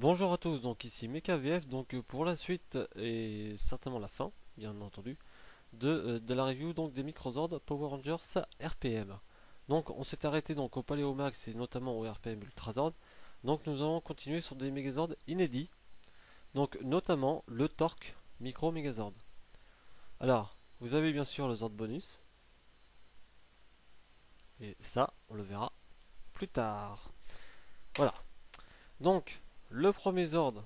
Bonjour à tous, donc ici MekaVF, donc pour la suite et certainement la fin, bien entendu, de la review donc des Microzord Power Rangers RPM. Donc on s'est arrêté donc au Paléomax et notamment au RPM Ultrazord. Donc nous allons continuer sur des Megazords inédits, donc notamment le Torque Micro Megazord. Alors, vous avez bien sûr le Zord bonus, et ça on le verra plus tard. Voilà. Donc, le premier Zord,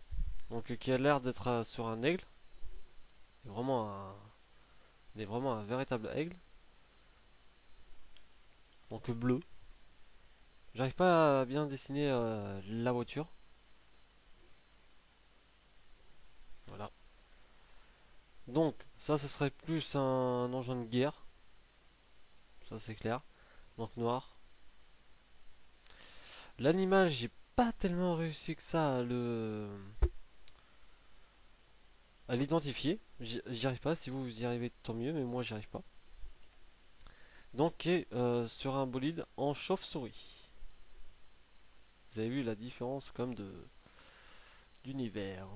donc qui a l'air d'être sur un aigle, est vraiment un véritable aigle. Donc bleu. J'arrive pas à bien dessiner la voiture. Voilà. Donc ça, ce serait plus un engin de guerre. Ça c'est clair. Donc noir. L'animal, j'ai pas tellement réussi que ça à l'identifier. J'y arrive pas. Si vous, vous y arrivez, tant mieux. Mais moi, j'y arrive pas. Donc qui est sur un bolide en chauve-souris. Vous avez vu la différence comme de d'univers.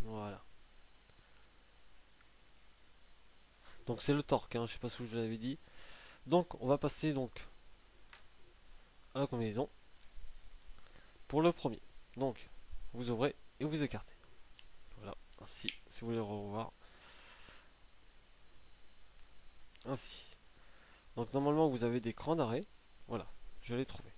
Voilà. Donc c'est le torque, hein, je sais pas si je vous l'avais dit. Donc on va passer donc à la combinaison pour le premier. Donc vous ouvrez et vous écartez. Voilà, ainsi, si vous voulez le revoir. Ainsi. Donc normalement vous avez des crans d'arrêt. Voilà, je l'ai trouvé.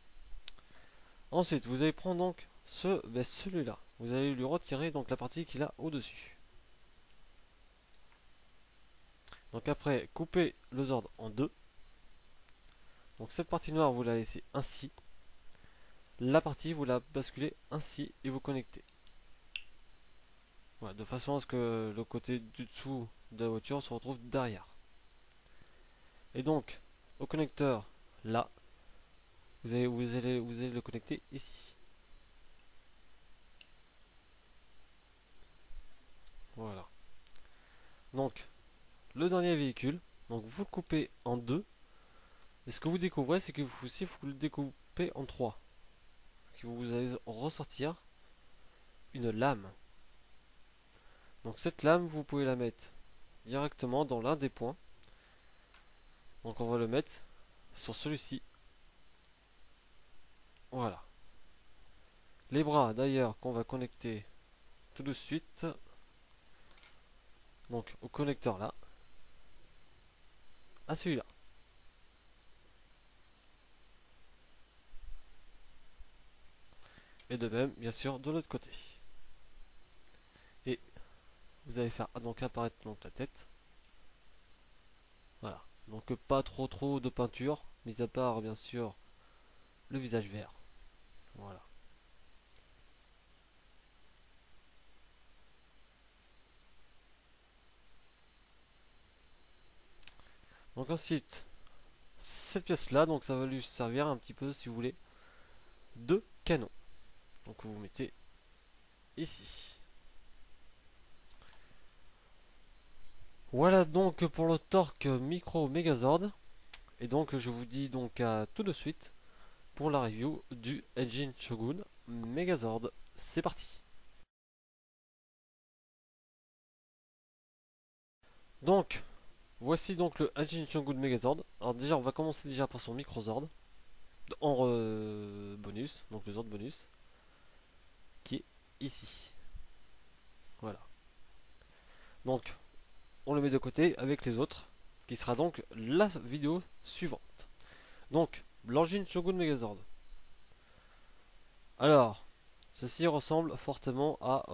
Ensuite, vous allez prendre donc celui-là. Vous allez lui retirer donc la partie qu'il a au-dessus. Donc après, coupez le Zord en deux. Donc cette partie noire, vous la laissez ainsi. La partie, vous la basculez ainsi et vous connectez. Voilà, de façon à ce que le côté du dessous de la voiture se retrouve derrière. Et donc, au connecteur, là, vous allez le connecter ici. Voilà. Donc, le dernier véhicule, donc vous le coupez en deux. Et ce que vous découvrez, c'est que si vous le découpez en trois, que vous allez ressortir une lame. Donc cette lame, vous pouvez la mettre directement dans l'un des points. Donc on va le mettre sur celui-ci. Voilà. Les bras d'ailleurs qu'on va connecter tout de suite. Donc au connecteur là. À celui-là. Et de même, bien sûr, de l'autre côté. Et vous allez faire donc apparaître donc la tête. Voilà. Donc pas trop de peinture, mis à part bien sûr le visage vert. Voilà. Donc ensuite, cette pièce là, donc ça va lui servir un petit peu si vous voulez de canon. Donc vous mettez ici. Voilà donc pour le Torque Micro Megazord. Et donc je vous dis donc à tout de suite pour la review du Engine Shogun Megazord. C'est parti. Donc voici donc le Engine Shogun Megazord. Alors déjà on va commencer déjà par son Microzord en bonus, donc le Zord bonus qui est ici. Voilà. Donc on le met de côté avec les autres qui sera donc la vidéo suivante. Donc l'Engine Shogun Megazord. Alors ceci ressemble fortement à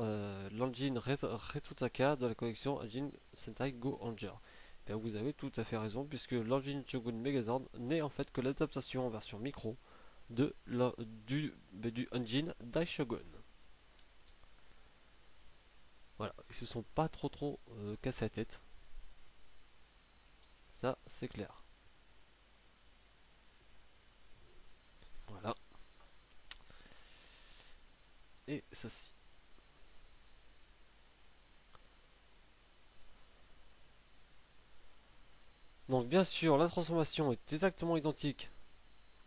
l'engine Retutaka de la collection Engine Sentai Go Ranger. Bien, vous avez tout à fait raison, puisque l'engine Shogun Megazord n'est en fait que l'adaptation en version micro du engine Daishogun. Voilà, ils se sont pas trop cassés la tête. Ça, c'est clair. Voilà. Et ceci. Donc bien sûr, la transformation est exactement identique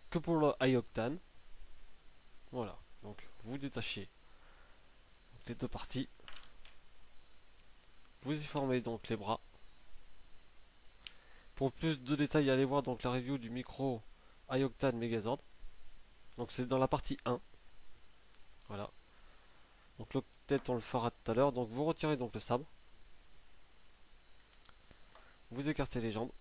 que pour le High Octane. Voilà. Donc vous détachez les deux parties. Vous y formez donc les bras. Pour plus de détails, allez voir donc la review du micro iOctane Megazord. Donc c'est dans la partie 1. Voilà. Donc l'octet on le fera tout à l'heure. Donc vous retirez donc le sabre. Vous écartez les jambes.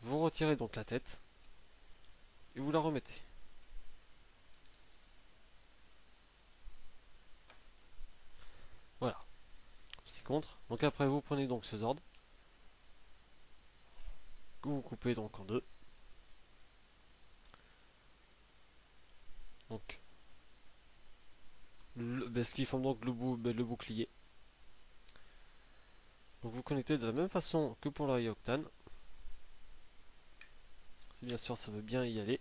Vous retirez donc la tête. Et vous la remettez. Voilà. Petit contre. Donc après vous prenez donc ce Zord. Que vous coupez donc en deux. Donc ce qui forme donc le bouclier. Donc vous connectez de la même façon que pour le iOctane. Si bien sûr ça veut bien y aller.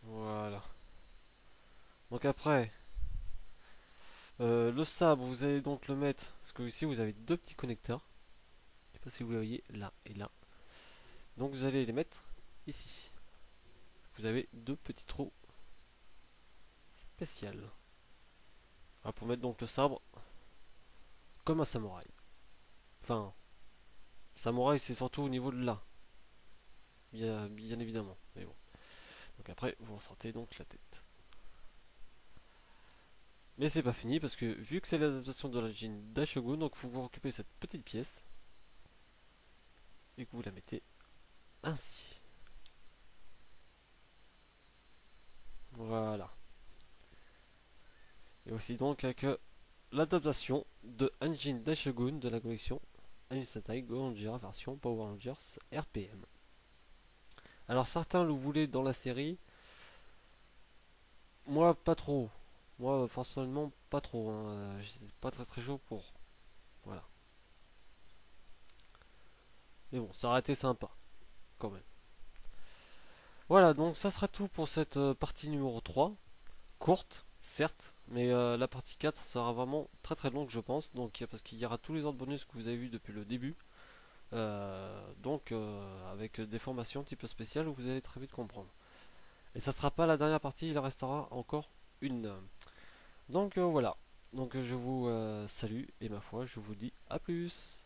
Voilà. Donc après, le sabre, vous allez donc le mettre, parce que ici vous avez deux petits connecteurs. Je sais pas si vous voyez là et là. Donc vous allez les mettre ici. Vous avez deux petits trous spéciaux. Voilà, pour mettre donc le sabre comme un samouraï. Enfin, samouraï c'est surtout au niveau de là. Bien évidemment. Mais bon. Donc après, vous ressortez donc la tête. Mais c'est pas fini parce que vu que c'est l'adaptation de la Jin Daishogun, donc vous récupérez cette petite pièce et que vous la mettez ainsi. Voilà. Et aussi donc avec l'adaptation de Anjin Daishogun de la collection Anjin Sentai Go Ranger version Power Rangers RPM. Alors certains le voulaient dans la série, moi pas trop. Moi forcément pas trop. Hein. J'étais pas très chaud pour. Voilà. Mais bon, ça aurait été sympa quand même. Voilà, donc ça sera tout pour cette partie numéro 3. Courte, certes, mais la partie 4 sera vraiment très longue je pense. Donc parce qu'il y aura tous les autres bonus que vous avez vus depuis le début. Avec des formations un petit peu spéciales où vous allez très vite comprendre. Et ça sera pas la dernière partie, il en restera encore une. Donc voilà. Donc je vous salue et ma foi, je vous dis à plus.